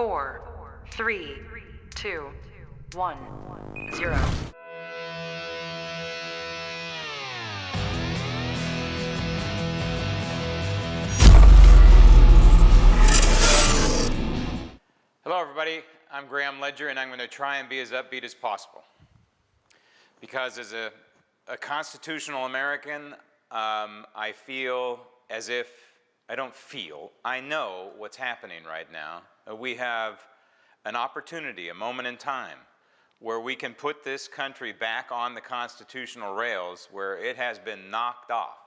4, 3, 2, 1, 0. Hello, everybody. I'm Graham Ledger, and I'm going to try and be as upbeat as possible. Because as a constitutional American, I feel as if, I know what's happening right now. We have an opportunity, a moment in time, where we can put this country back on the constitutional rails where it has been knocked off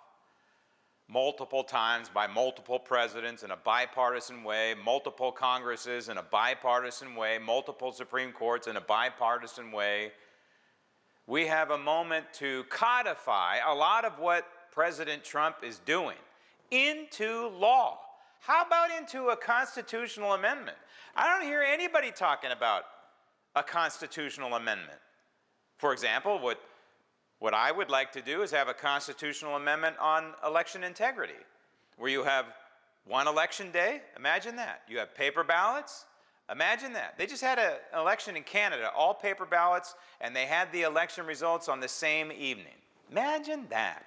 multiple times by multiple presidents in a bipartisan way, multiple Congresses in a bipartisan way, multiple Supreme Courts in a bipartisan way. We have a moment to codify a lot of what President Trump is doing into law. How about into a constitutional amendment? I don't hear anybody talking about a constitutional amendment. For example, what I would like to do is have a constitutional amendment on election integrity, where you have one election day. Imagine that. You have paper ballots. Imagine that. They just had an election in Canada, all paper ballots, and they had the election results on the same evening. Imagine that.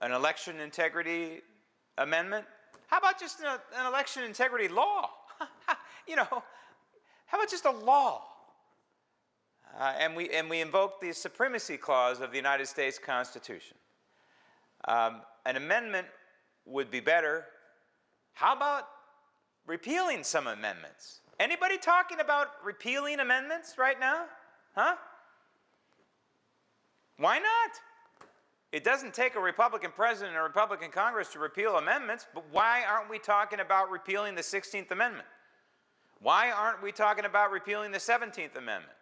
An election integrity amendment. How about just an election integrity law? How about just a law? And we invoke the supremacy clause of the United States Constitution. An amendment would be better. How about repealing some amendments? Anybody talking about repealing amendments right now? Huh? Why not? It doesn't take a Republican president or a Republican Congress to repeal amendments, but why aren't we talking about repealing the 16th Amendment? Why aren't we talking about repealing the 17th Amendment?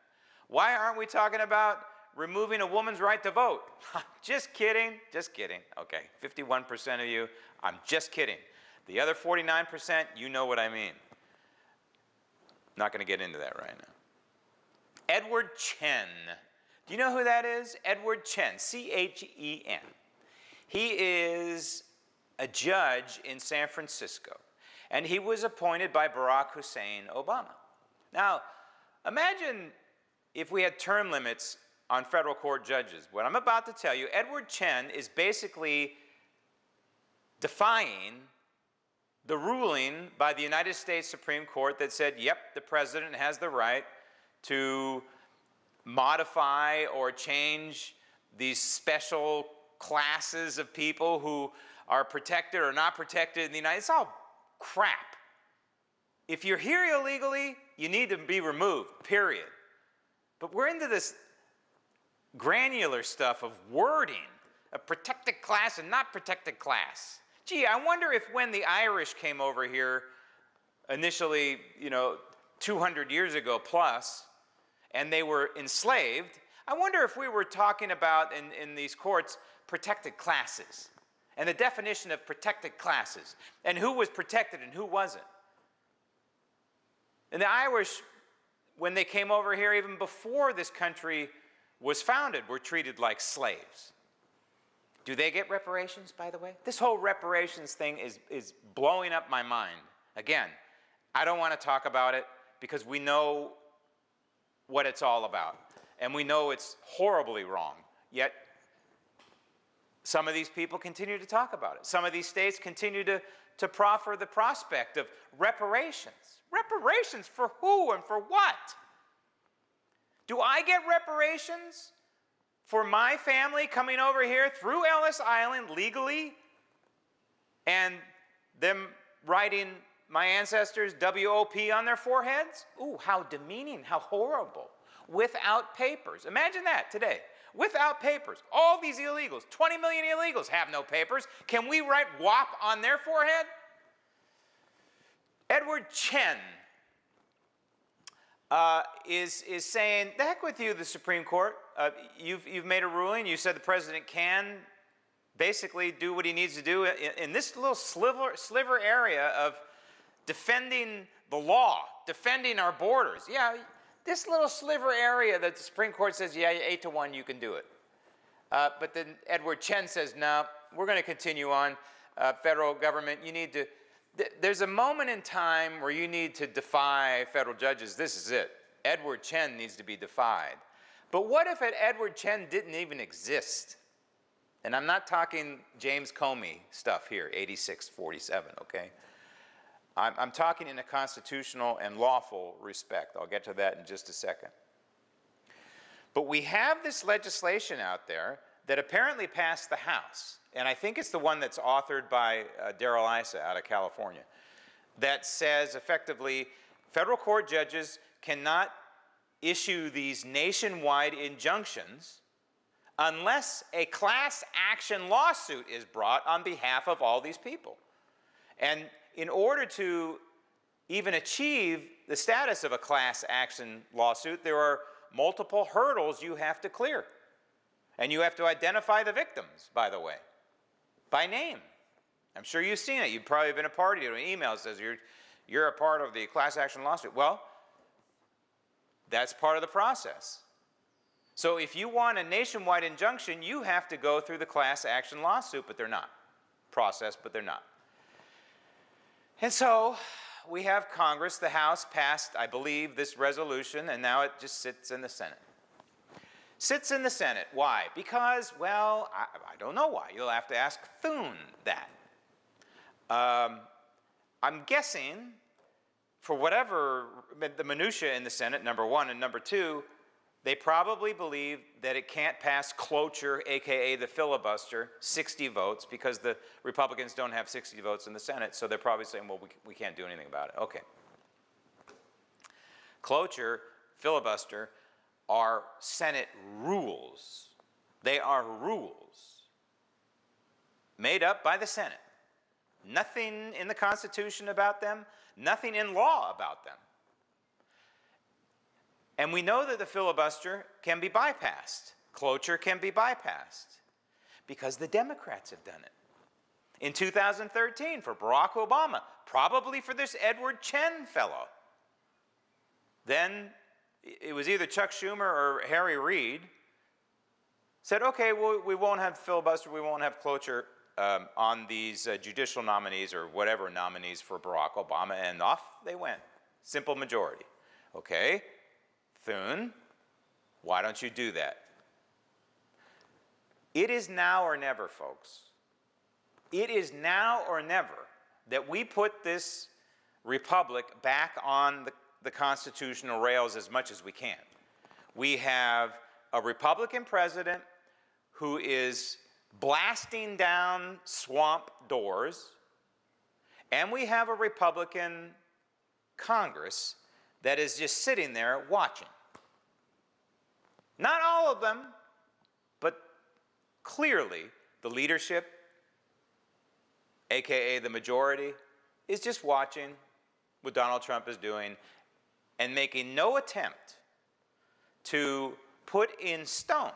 Why aren't we talking about removing a woman's right to vote? Just kidding, just kidding. Okay, 51% of you, I'm just kidding. The other 49%, you know what I mean. Not going to get into that right now. Edward Chen. Do you know who that is? Edward Chen, C-H-E-N. He is a judge in San Francisco, and he was appointed by Barack Hussein Obama. Now, imagine if we had term limits on federal court judges. What I'm about to tell you, Edward Chen is basically defying the ruling by the United States Supreme Court that said, yep, the president has the right to modify or change these special classes of people who are protected or not protected in the United States. It's all crap. If you're here illegally, you need to be removed, period. But we're into this granular stuff of wording, a protected class and not protected class. Gee, I wonder if when the Irish came over here initially, 200 years ago plus, and they were enslaved, I wonder if we were talking about, in these courts, protected classes, and the definition of protected classes, and who was protected and who wasn't. And the Irish, when they came over here, even before this country was founded, were treated like slaves. Do they get reparations, by the way? This whole reparations thing is blowing up my mind. Again, I don't want to talk about it because we know what it's all about. And we know it's horribly wrong. Yet, some of these people continue to talk about it. Some of these states continue to proffer the prospect of reparations. Reparations for who and for what? Do I get reparations for my family coming over here through Ellis Island legally and them writing my ancestors W-O-P on their foreheads? Ooh, how demeaning, how horrible. Without papers. Imagine that today. Without papers. All these illegals, 20 million illegals have no papers. Can we write WAP on their forehead? Edward Chen is saying, the heck with you, the Supreme Court. You've made a ruling. You said the president can basically do what he needs to do in this little sliver area of defending the law, defending our borders. Yeah, this little sliver area that the Supreme Court says, yeah, 8-1, you can do it. But then Edward Chen says, no, we're going to continue on. Federal government, you need to There's a moment in time where you need to defy federal judges. This is it. Edward Chen needs to be defied. But what if Edward Chen didn't even exist? And I'm not talking James Comey stuff here, 8647, okay? I'm talking in a constitutional and lawful respect. I'll get to that in just a second. But we have this legislation out there that apparently passed the House, and I think it's the one that's authored by Darrell Issa out of California, that says effectively federal court judges cannot issue these nationwide injunctions unless a class action lawsuit is brought on behalf of all these people. And in order to even achieve the status of a class action lawsuit, there are multiple hurdles you have to clear. And you have to identify the victims, by the way, by name. I'm sure you've seen it. You've probably been a party to an email that says you're a part of the class action lawsuit. Well, that's part of the process. So if you want a nationwide injunction, you have to go through the class action lawsuit, but they're not. Process, but they're not. And so we have Congress, the House passed, I believe, this resolution, and now it just sits in the Senate. Sits in the Senate. Why? Because, well, I don't know why. You'll have to ask Thune that. I'm guessing, for whatever the minutia in the Senate, number one, and number two, they probably believe that it can't pass cloture, aka the filibuster, 60 votes, because the Republicans don't have 60 votes in the Senate, so they're probably saying, well, we can't do anything about it. Okay. Cloture, filibuster, are Senate rules. They are rules made up by the Senate. Nothing in the Constitution about them, nothing in law about them. And we know that the filibuster can be bypassed. Cloture can be bypassed because the Democrats have done it. In 2013, for Barack Obama, probably for this Edward Chen fellow. Then it was either Chuck Schumer or Harry Reid said, okay, well, we won't have filibuster, we won't have cloture on these judicial nominees or whatever nominees for Barack Obama, and off they went. Simple majority. Okay, Thune, why don't you do that? It is now or never, folks. It is now or never that we put this republic back on the constitutional rails as much as we can. We have a Republican president who is blasting down swamp doors, and we have a Republican Congress that is just sitting there watching. Not all of them, but clearly the leadership, aka the majority, is just watching what Donald Trump is doing and making no attempt to put in stone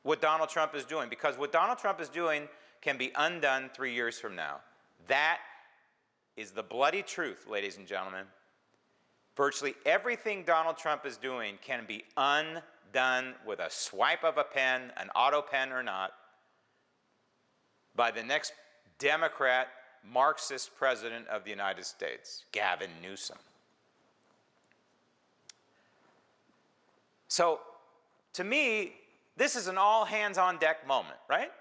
what Donald Trump is doing, because what Donald Trump is doing can be undone 3 years from now. That is the bloody truth, ladies and gentlemen. Virtually everything Donald Trump is doing can be undone with a swipe of a pen, an auto pen or not, by the next Democrat Marxist president of the United States, Gavin Newsom. So, to me, this is an all-hands-on-deck moment, right?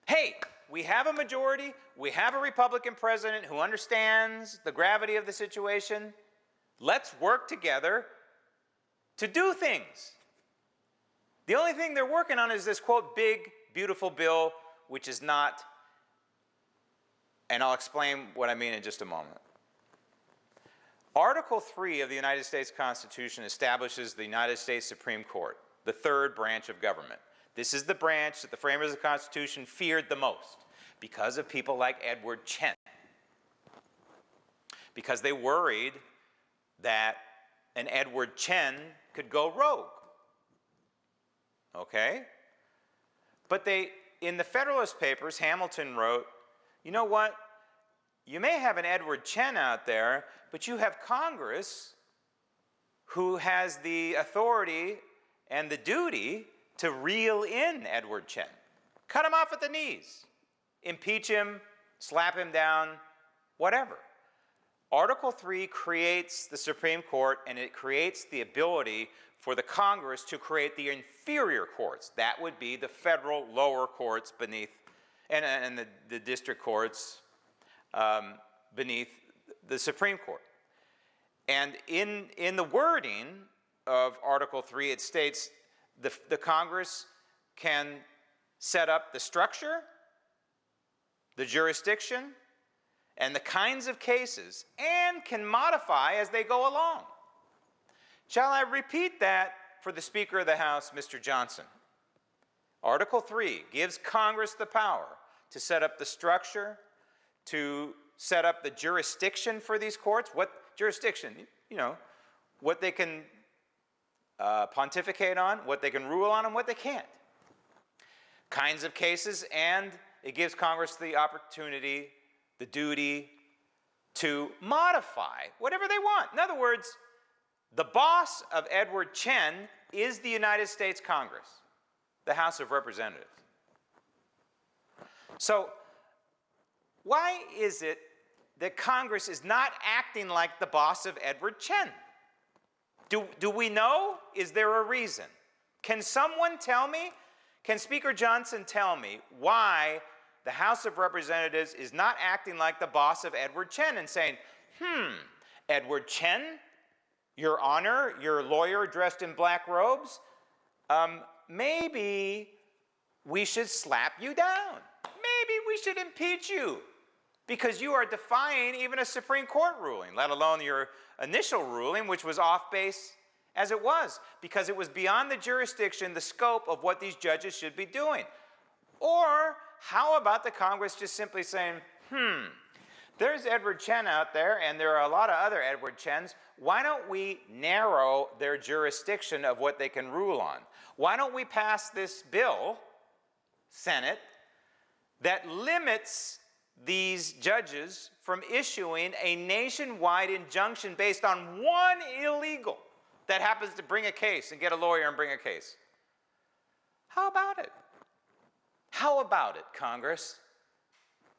Hey, we have a majority, we have a Republican president who understands the gravity of the situation. Let's work together to do things. The only thing they're working on is this, quote, big, beautiful bill, which is not, and I'll explain what I mean in just a moment. Article 3 of the United States Constitution establishes the United States Supreme Court, the third branch of government. This is the branch that the framers of the Constitution feared the most because of people like Edward Chen. Because they worried that an Edward Chen could go rogue. Okay? But in the Federalist Papers, Hamilton wrote, you know what? You may have an Edward Chen out there, but you have Congress who has the authority and the duty to reel in Edward Chen. Cut him off at the knees. Impeach him, slap him down, whatever. Article 3 creates the Supreme Court, and it creates the ability for the Congress to create the inferior courts. That would be the federal lower courts beneath, and the district courts beneath the Supreme Court. And in the wording of Article 3, it states the Congress can set up the structure, the jurisdiction, and the kinds of cases, and can modify as they go along. Shall I repeat that for the Speaker of the House, Mr. Johnson? Article 3 gives Congress the power to set up the structure, to set up the jurisdiction for these courts. What jurisdiction? You know, what they can pontificate on, what they can rule on, and what they can't. Kinds of cases, and it gives Congress the opportunity, the duty to modify whatever they want. In other words, the boss of Edward Chen is the United States Congress, the House of Representatives. So why is it that Congress is not acting like the boss of Edward Chen? Do we know? Is there a reason? Can someone tell me? Can Speaker Johnson tell me why the House of Representatives is not acting like the boss of Edward Chen and saying, Edward Chen, Your Honor, your lawyer dressed in black robes, maybe we should slap you down. Maybe we should impeach you because you are defying even a Supreme Court ruling, let alone your initial ruling, which was off base as it was, because it was beyond the jurisdiction, the scope of what these judges should be doing. Or how about the Congress just simply saying, there's Edward Chen out there, and there are a lot of other Edward Chens. Why don't we narrow their jurisdiction of what they can rule on? Why don't we pass this bill, Senate, that limits these judges from issuing a nationwide injunction based on one illegal that happens to bring a case and get a lawyer and bring a case? How about it? How about it, Congress?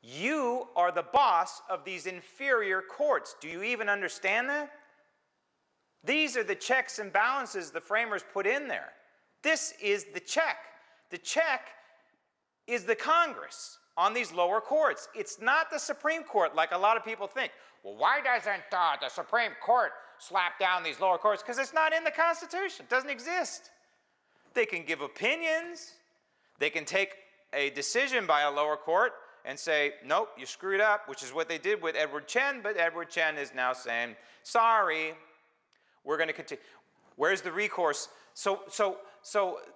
You are the boss of these inferior courts. Do you even understand that? These are the checks and balances the framers put in there. This is the check. The check is the Congress on these lower courts. It's not the Supreme Court like a lot of people think. Well, why doesn't the Supreme Court slap down these lower courts? Because it's not in the Constitution. It doesn't exist. They can give opinions. They can take a decision by a lower court and say, nope, you screwed up, which is what they did with Edward Chen, but Edward Chen is now saying, sorry, we're going to continue. Where's the recourse? So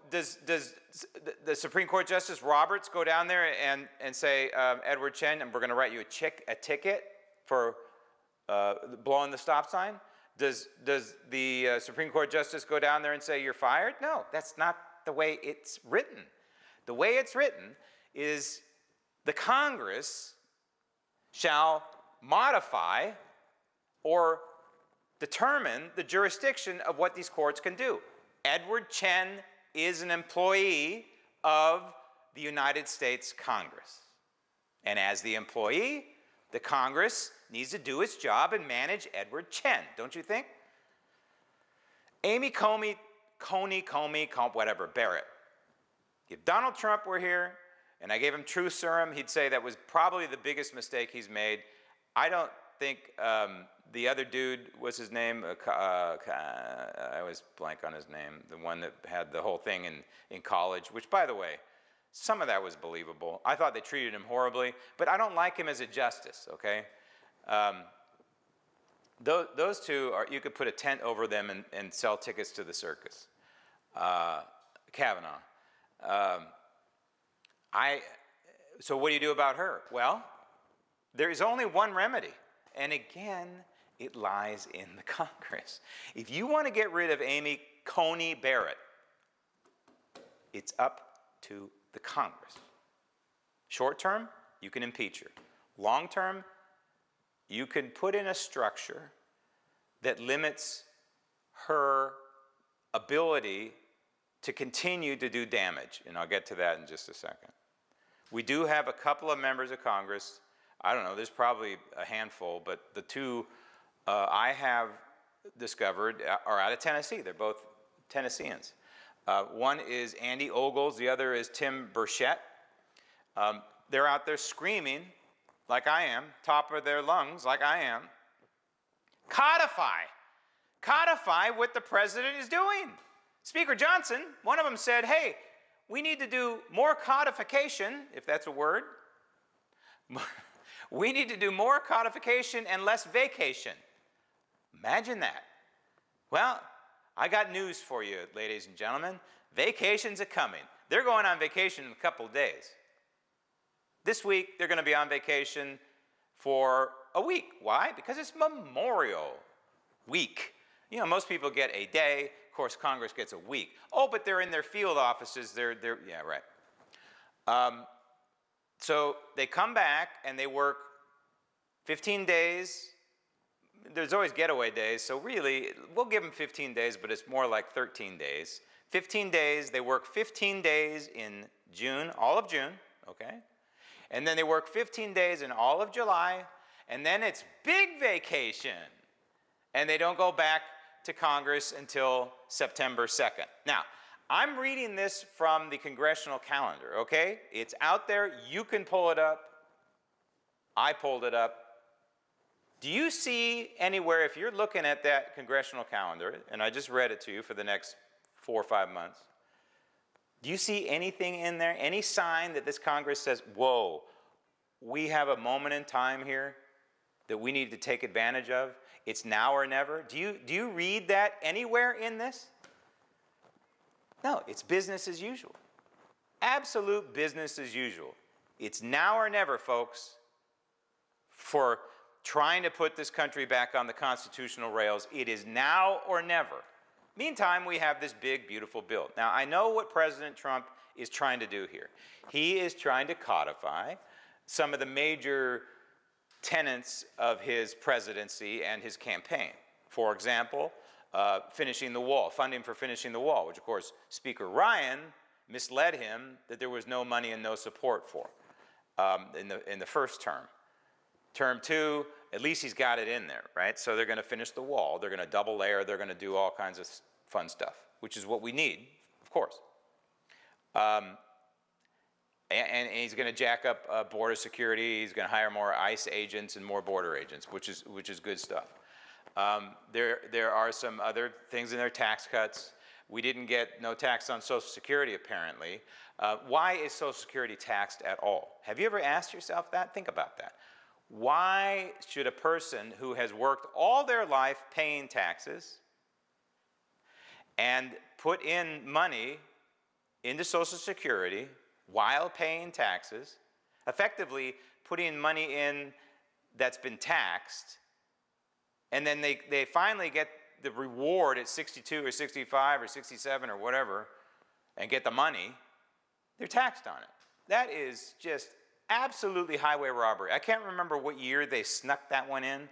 does the Supreme Court Justice Roberts go down there and say, Edward Chen, and we're going to write you a ticket for blowing the stop sign? Does the Supreme Court Justice go down there and say, you're fired? No, that's not the way it's written. The way it's written is the Congress shall modify or determine the jurisdiction of what these courts can do. Edward Chen is an employee of the United States Congress. And as the employee, the Congress needs to do its job and manage Edward Chen, don't you think? Amy whatever, Barrett. If Donald Trump were here and I gave him truth serum, he'd say that was probably the biggest mistake he's made. I don't think the other dude, what's his name? I always blank on his name. The one that had the whole thing in college, which, by the way, some of that was believable. I thought they treated him horribly, but I don't like him as a justice, okay? Those two, you could put a tent over them and sell tickets to the circus. Kavanaugh. So what do you do about her? Well, there is only one remedy. And again, it lies in the Congress. If you want to get rid of Amy Coney Barrett, it's up to the Congress. Short term, you can impeach her. Long term, you can put in a structure that limits her ability to continue to do damage. And I'll get to that in just a second. We do have a couple of members of Congress. I don't know, there's probably a handful, but the two I have discovered are out of Tennessee. They're both Tennesseans. One is Andy Ogles, the other is Tim Burchett. They're out there screaming like I am, top of their lungs like I am. Codify what the president is doing. Speaker Johnson, one of them said, hey, we need to do more codification, if that's a word. We need to do more codification and less vacation. Imagine that. Well, I got news for you, ladies and gentlemen. Vacations are coming. They're going on vacation in a couple of days. This week, they're going to be on vacation for a week. Why? Because it's Memorial Week. You know, most people get a day. Of course, Congress gets a week. Oh, but they're in their field offices. Yeah, right. So they come back and they work 15 days. There's always getaway days, so really, we'll give them 15 days, but it's more like 13 days. 15 days, they work 15 days in June, all of June, okay? And then they work 15 days in all of July, and then it's big vacation. And they don't go back to Congress until September 2nd. Now, I'm reading this from the congressional calendar, okay? It's out there. You can pull it up. I pulled it up. Do you see anywhere, if you're looking at that congressional calendar, and I just read it to you for the next 4 or 5 months, do you see anything in there, any sign that this Congress says, whoa, we have a moment in time here that we need to take advantage of? It's now or never. Do you read that anywhere in this? No, it's business as usual. Absolute business as usual. It's now or never, folks, for trying to put this country back on the constitutional rails. It is now or never. Meantime, we have this big, beautiful bill. Now, I know what President Trump is trying to do here. He is trying to codify some of the major tenets of his presidency and his campaign. For example, finishing the wall, funding for finishing the wall, which, of course, Speaker Ryan misled him that there was no money and no support for in the first term. Term 2, at least he's got it in there, right? So they're going to finish the wall. They're going to double layer. They're going to do all kinds of fun stuff, which is what we need, of course. And he's going to jack up border security. He's going to hire more ICE agents and more border agents, which is good stuff. There are some other things in there, tax cuts. We didn't get no tax on Social Security, apparently. Why is Social Security taxed at all? Have you ever asked yourself that? Think about that. Why should a person who has worked all their life paying taxes and put in money into Social Security while paying taxes, effectively putting money in that's been taxed, and then they finally get the reward at 62 or 65 or 67 or whatever, and get the money, they're taxed on it. That is just absolutely highway robbery. I can't remember what year they snuck that one in,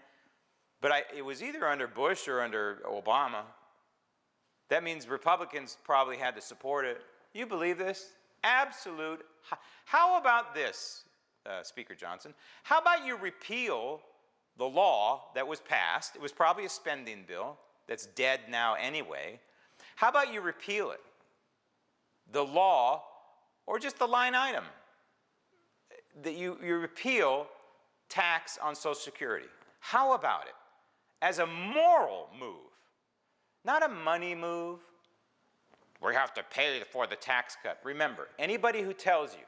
but it was either under Bush or under Obama. That means Republicans probably had to support it. You believe this? Absolute. How about this, Speaker Johnson? How about you repeal the law that was passed? It was probably a spending bill that's dead now anyway. How about you repeal it? The law, or just the line item, that you repeal tax on Social Security. How about it? As a moral move, not a money move. We have to pay for the tax cut. Remember, anybody who tells you,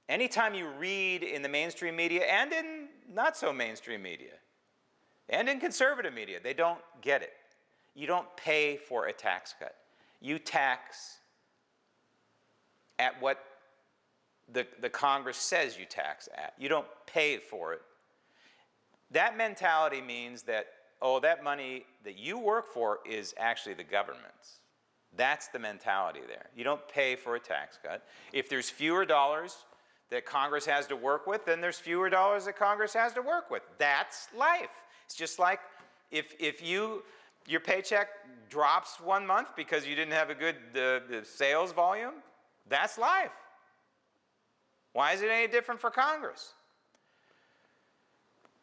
anytime you read in the mainstream media and in not so mainstream media, and in conservative media, they don't get it. You don't pay for a tax cut. You tax at what the Congress says you tax at. You don't pay for it. That mentality means that, oh, that money that you work for is actually the government's. That's the mentality there. You don't pay for a tax cut. If there's fewer dollars that Congress has to work with, then there's fewer dollars that Congress has to work with. That's life. It's just like if your paycheck drops 1 month because you didn't have a good sales volume, that's life. Why is it any different for Congress?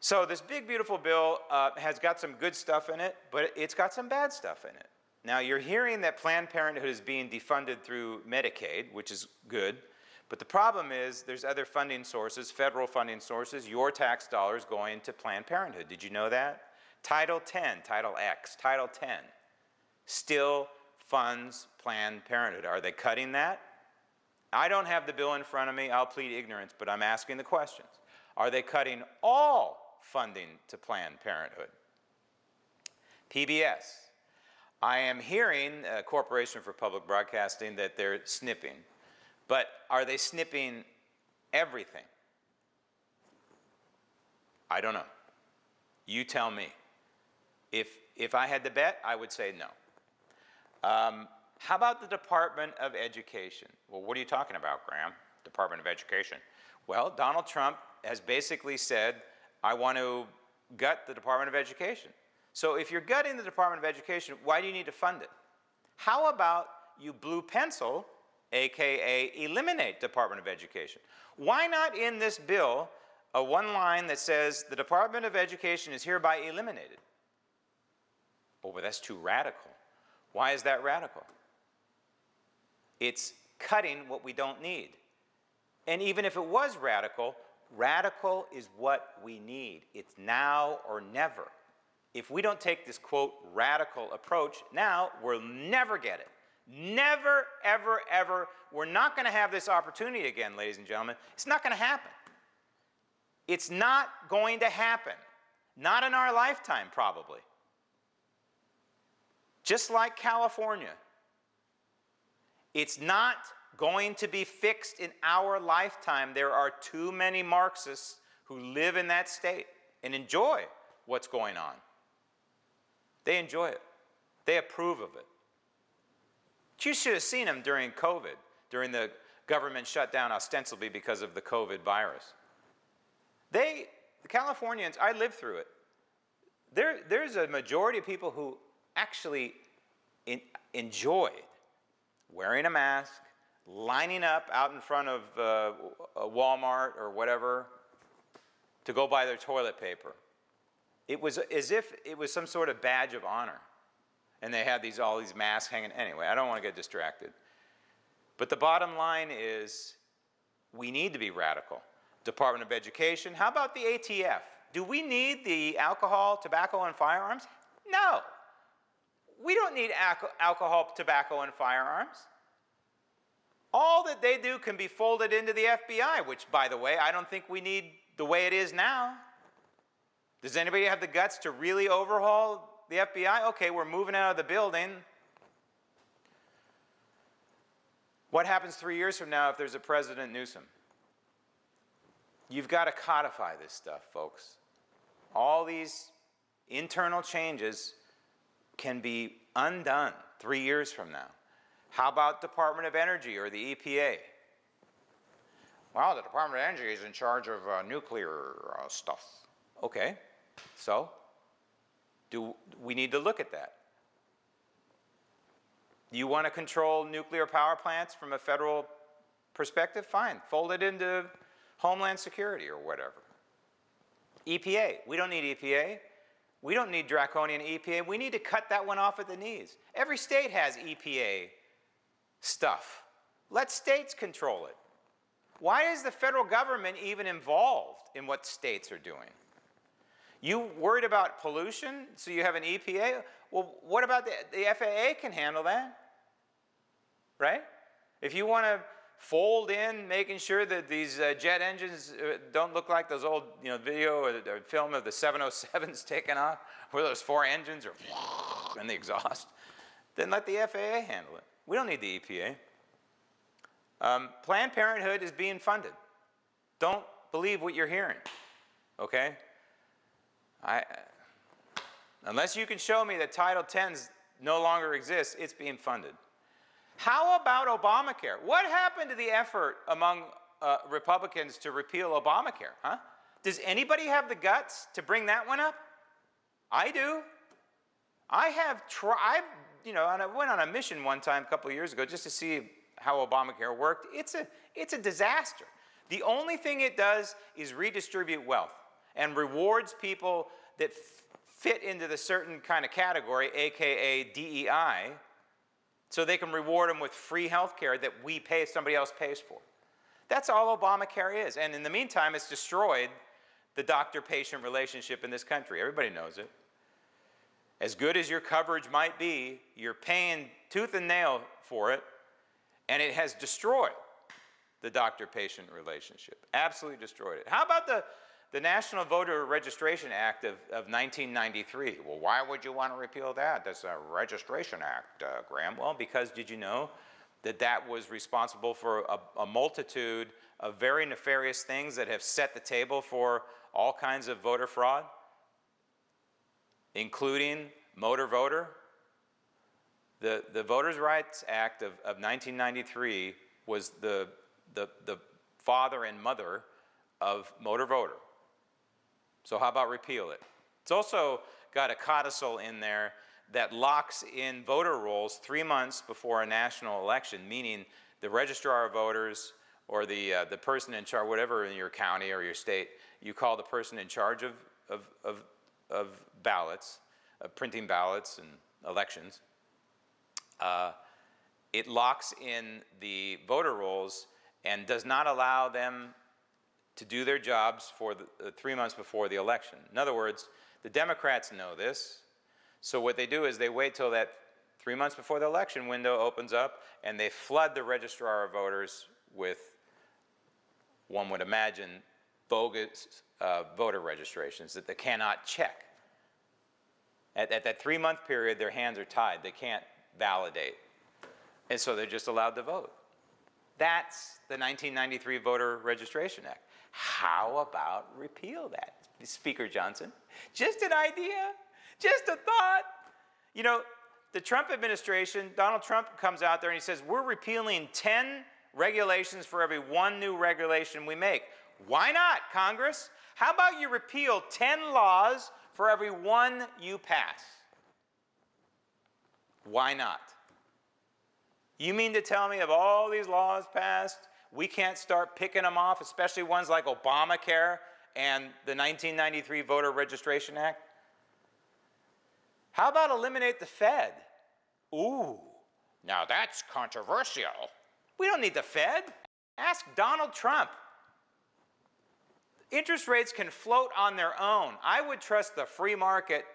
So this big, beautiful bill has got some good stuff in it, but it's got some bad stuff in it. Now, you're hearing that Planned Parenthood is being defunded through Medicaid, which is good, but the problem is there's other funding sources, federal funding sources, your tax dollars going to Planned Parenthood. Did you know that? Title 10, Title X, Title 10 still funds Planned Parenthood. Are they cutting that? I don't have the bill in front of me. I'll plead ignorance, but I'm asking the questions. Are they cutting all funding to Planned Parenthood? PBS. I am hearing Corporation for Public Broadcasting that they're snipping, but are they snipping everything? I don't know. You tell me. If I had to bet, I would say no. How about the Department of Education? Well, what are you talking about, Graham? Department of Education. Well, Donald Trump has basically said, I want to gut the Department of Education. So if you're gutting the Department of Education, why do you need to fund it? How about you blue pencil, AKA eliminate Department of Education? Why not in this bill a one line that says the Department of Education is hereby eliminated? Oh, but that's too radical. Why is that radical? It's cutting what we don't need. And even if it was radical, radical is what we need. It's now or never. If we don't take this, quote, radical approach now, we'll never get it. Never, ever, ever. We're not going to have this opportunity again, ladies and gentlemen. It's not going to happen. It's not going to happen. Not in our lifetime, probably. Just like California. It's not going to be fixed in our lifetime. There are too many Marxists who live in that state and enjoy what's going on. They enjoy it. They approve of it. You should have seen them during COVID, during the government shutdown ostensibly because of the COVID virus. The Californians, I lived through it. There's a majority of people who actually enjoyed wearing a mask, lining up out in front of a Walmart or whatever to go buy their toilet paper. It was as if it was some sort of badge of honor. And they had all these masks hanging. Anyway, I don't want to get distracted. But the bottom line is we need to be radical. Department of Education. How about the ATF? Do we need the alcohol, tobacco, and firearms? No. We don't need alcohol, tobacco, and firearms. All that they do can be folded into the FBI, which, by the way, I don't think we need the way it is now. Does anybody have the guts to really overhaul the FBI? Okay, we're moving out of the building. What happens 3 years from now if there's a President Newsom? You've got to codify this stuff, folks. All these internal changes can be undone 3 years from now. How about Department of Energy or the EPA? Well, the Department of Energy is in charge of nuclear stuff. Okay, so do we need to look at that? You want to control nuclear power plants from a federal perspective? Fine, fold it into Homeland Security or whatever. EPA, we don't need EPA. We don't need draconian EPA. We need to cut that one off at the knees. Every state has EPA stuff. Let states control it. Why is the federal government even involved in what states are doing? You worried about pollution, so you have an EPA? Well, what about the FAA can handle that, right? If you want to fold in making sure that these jet engines don't look like those old video or film of the 707s taking off, where those four engines are and the exhaust, then let the FAA handle it. We don't need the EPA. Planned Parenthood is being funded. Don't believe what you're hearing, okay? Unless you can show me that Title 10 no longer exists, it's being funded. How about Obamacare? What happened to the effort among Republicans to repeal Obamacare? Huh? Does anybody have the guts to bring that one up? I do. I have tried, and I went on a mission one time a couple of years ago just to see how Obamacare worked. It's a disaster. The only thing it does is redistribute wealth. and rewards people that fit into the certain kind of category, aka DEI, so they can reward them with free health care that we pay, somebody else pays for. That's all Obamacare is. And in the meantime, it's destroyed the doctor-patient relationship in this country. Everybody knows it. As good as your coverage might be, you're paying tooth and nail for it, and it has destroyed the doctor-patient relationship. Absolutely destroyed it. How about the National Voter Registration Act of 1993? Well, why would you want to repeal that? That's a registration act, Graham. Well, because did you know that that was responsible for a multitude of very nefarious things that have set the table for all kinds of voter fraud, including motor voter? The Voters' Rights Act of 1993 was the father and mother of motor voter. So how about repeal it? It's also got a codicil in there that locks in voter rolls 3 months before a national election, meaning the registrar of voters or the person in charge, whatever in your county or your state, you call the person in charge of ballots, printing ballots and elections. It locks in the voter rolls and does not allow them to do their jobs for the 3 months before the election. In other words, the Democrats know this, so what they do is they wait till that 3 months before the election window opens up and they flood the registrar of voters with, one would imagine, bogus voter registrations that they cannot check. At that 3 month period, their hands are tied. They can't validate. And so they're just allowed to vote. That's the 1993 Voter Registration Act. How about repeal that, Speaker Johnson? Just an idea, just a thought. You know, the Trump administration, Donald Trump comes out there and he says, we're repealing 10 regulations for every one new regulation we make. Why not, Congress? How about you repeal 10 laws for every one you pass? Why not? You mean to tell me of all these laws passed, we can't start picking them off, especially ones like Obamacare and the 1993 Voter Registration Act? How about eliminate the Fed? Ooh, now that's controversial. We don't need the Fed. Ask Donald Trump. Interest rates can float on their own. I would trust the free market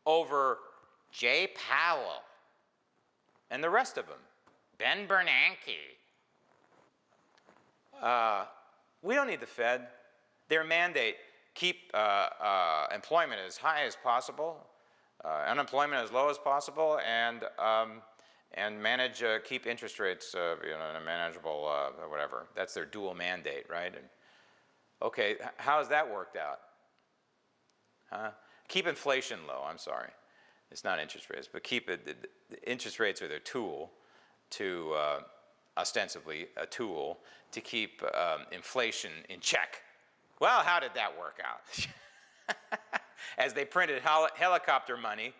over Jay Powell and the rest of them. Ben Bernanke. We don't need the Fed. Their mandate, keep employment as high as possible, unemployment as low as possible, and manage, keep interest rates in a manageable, whatever. That's their dual mandate, right? And, okay, how has that worked out? Keep inflation low, I'm sorry. It's not interest rates, but keep it, the interest rates are their tool to, ostensibly a tool to keep inflation in check. Well, how did that work out? As they printed helicopter money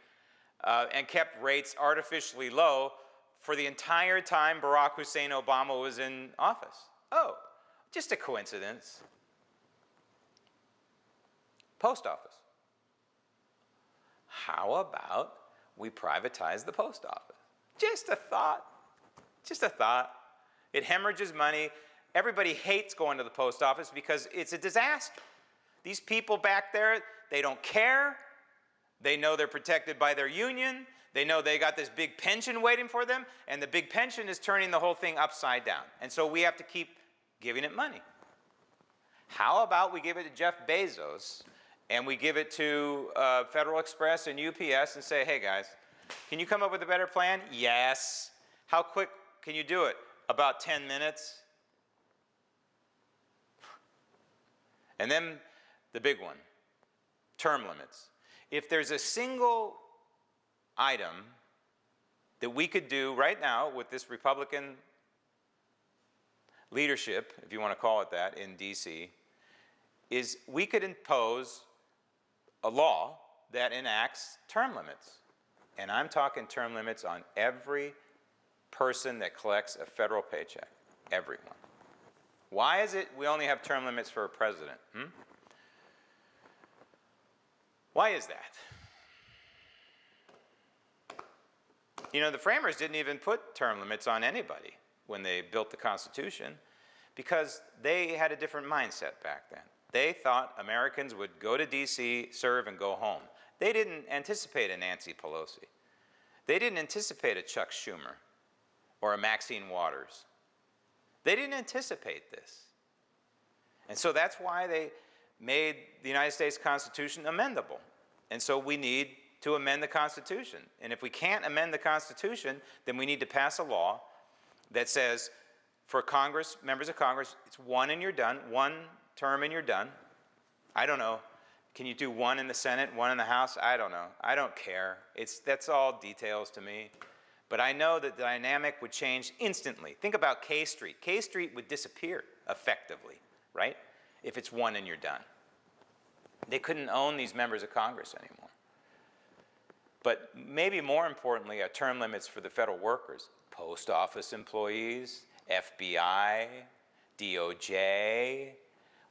and kept rates artificially low for the entire time Barack Hussein Obama was in office. Oh, just a coincidence. Post office. How about we privatize the post office? Just a thought. Just a thought. It hemorrhages money. Everybody hates going to the post office because it's a disaster. These people back there, they don't care. They know they're protected by their union. They know they got this big pension waiting for them, and the big pension is turning the whole thing upside down. And so we have to keep giving it money. How about we give it to Jeff Bezos, and we give it to Federal Express and UPS and say, hey guys, can you come up with a better plan? Yes. How quick can you do it? About 10 minutes. And then the big one, term limits. If there's a single item that we could do right now with this Republican leadership, if you want to call it that, in DC, is we could impose a law that enacts term limits. And I'm talking term limits on every person that collects a federal paycheck. Everyone. Why is it we only have term limits for a president? Why is that? You know, the framers didn't even put term limits on anybody when they built the Constitution because they had a different mindset back then. They thought Americans would go to D.C., serve, and go home. They didn't anticipate a Nancy Pelosi. They didn't anticipate a Chuck Schumer or a Maxine Waters. They didn't anticipate this. And so that's why they made the United States Constitution amendable. And so we need to amend the Constitution. And if we can't amend the Constitution, then we need to pass a law that says for Congress, members of Congress, it's one and you're done, one term and you're done. I don't know. Can you do one in the Senate, one in the House? I don't know. I don't care. That's all details to me. But I know that the dynamic would change instantly. Think about K Street. K Street would disappear effectively, right? If it's one and you're done. They couldn't own these members of Congress anymore. But maybe more importantly are term limits for the federal workers. Post office employees, FBI, DOJ.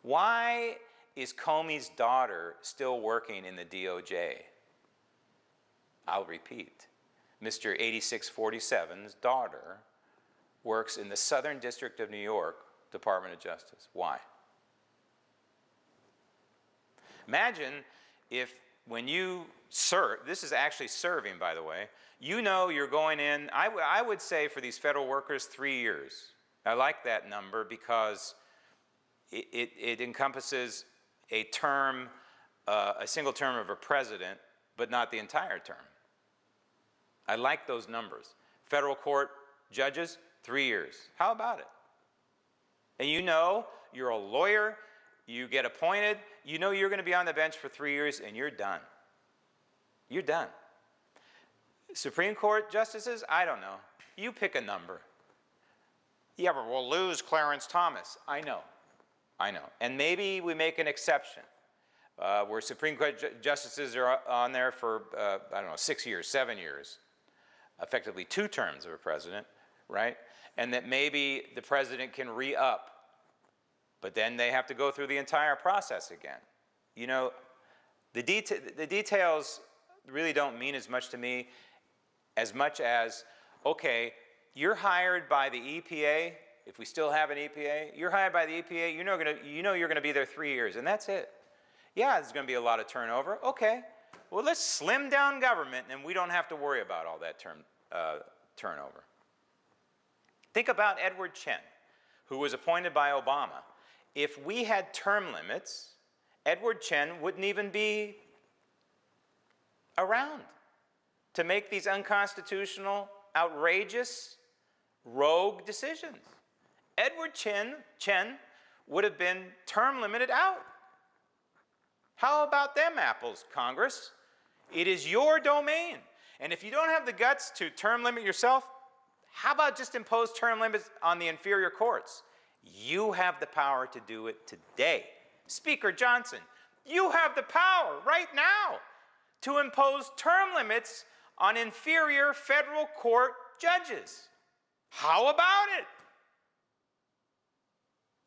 Why is Comey's daughter still working in the DOJ? I'll repeat. Mr. 8647's daughter works in the Southern District of New York, Department of Justice. Why? Imagine if when you serve, this is actually serving, by the way, you know you're going in, I would say for these federal workers, 3 years. I like that number because it encompasses a term, a single term of a president, but not the entire term. I like those numbers. Federal court judges, 3 years. How about it? And you know you're a lawyer, you get appointed, you know you're going to be on the bench for 3 years, and you're done. You're done. Supreme Court justices, I don't know. You pick a number. Yeah, but we'll lose Clarence Thomas. I know. And maybe we make an exception where Supreme Court justices are on there for, 6 years, 7 years, effectively 2 terms of a president, right? And that maybe the president can re-up, but then they have to go through the entire process again. You know, the details really don't mean as much to me as much as, okay, you're hired by the EPA, if we still have an EPA, you're hired by the EPA, you know you're going to be there 3 years, and that's it. Yeah, there's going to be a lot of turnover. Okay, well, let's slim down government, and we don't have to worry about all that turnover. Think about Edward Chen, who was appointed by Obama. If we had term limits, Edward Chen wouldn't even be around to make these unconstitutional, outrageous, rogue decisions. Edward Chen would have been term limited out. How about them apples, Congress? It is your domain. And if you don't have the guts to term limit yourself, how about just impose term limits on the inferior courts? You have the power to do it today. Speaker Johnson, you have the power right now to impose term limits on inferior federal court judges. How about it?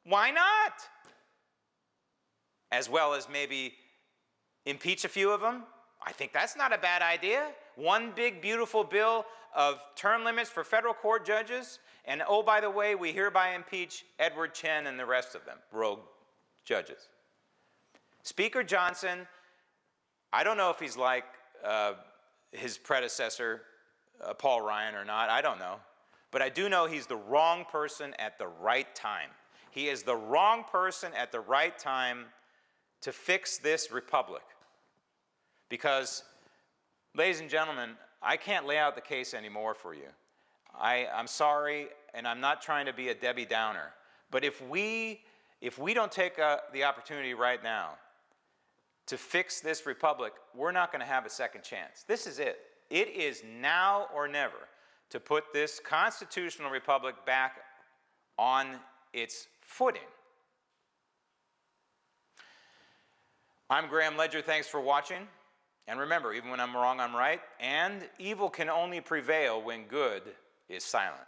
Why not? As well as maybe impeach a few of them. I think that's not a bad idea. One big, beautiful bill of term limits for federal court judges. And oh, by the way, we hereby impeach Edward Chen and the rest of them, rogue judges. Speaker Johnson, I don't know if he's like his predecessor, Paul Ryan, or not. I don't know. But I do know he's the wrong person at the right time. He is the wrong person at the right time to fix this republic. Because, ladies and gentlemen, I can't lay out the case anymore for you. I'm sorry, and I'm not trying to be a Debbie Downer. But if we don't take the opportunity right now to fix this republic, we're not going to have a second chance. This is it. It is now or never to put this constitutional republic back on its footing. I'm Graham Ledger. Thanks for watching. And remember, even when I'm wrong, I'm right. And evil can only prevail when good is silent.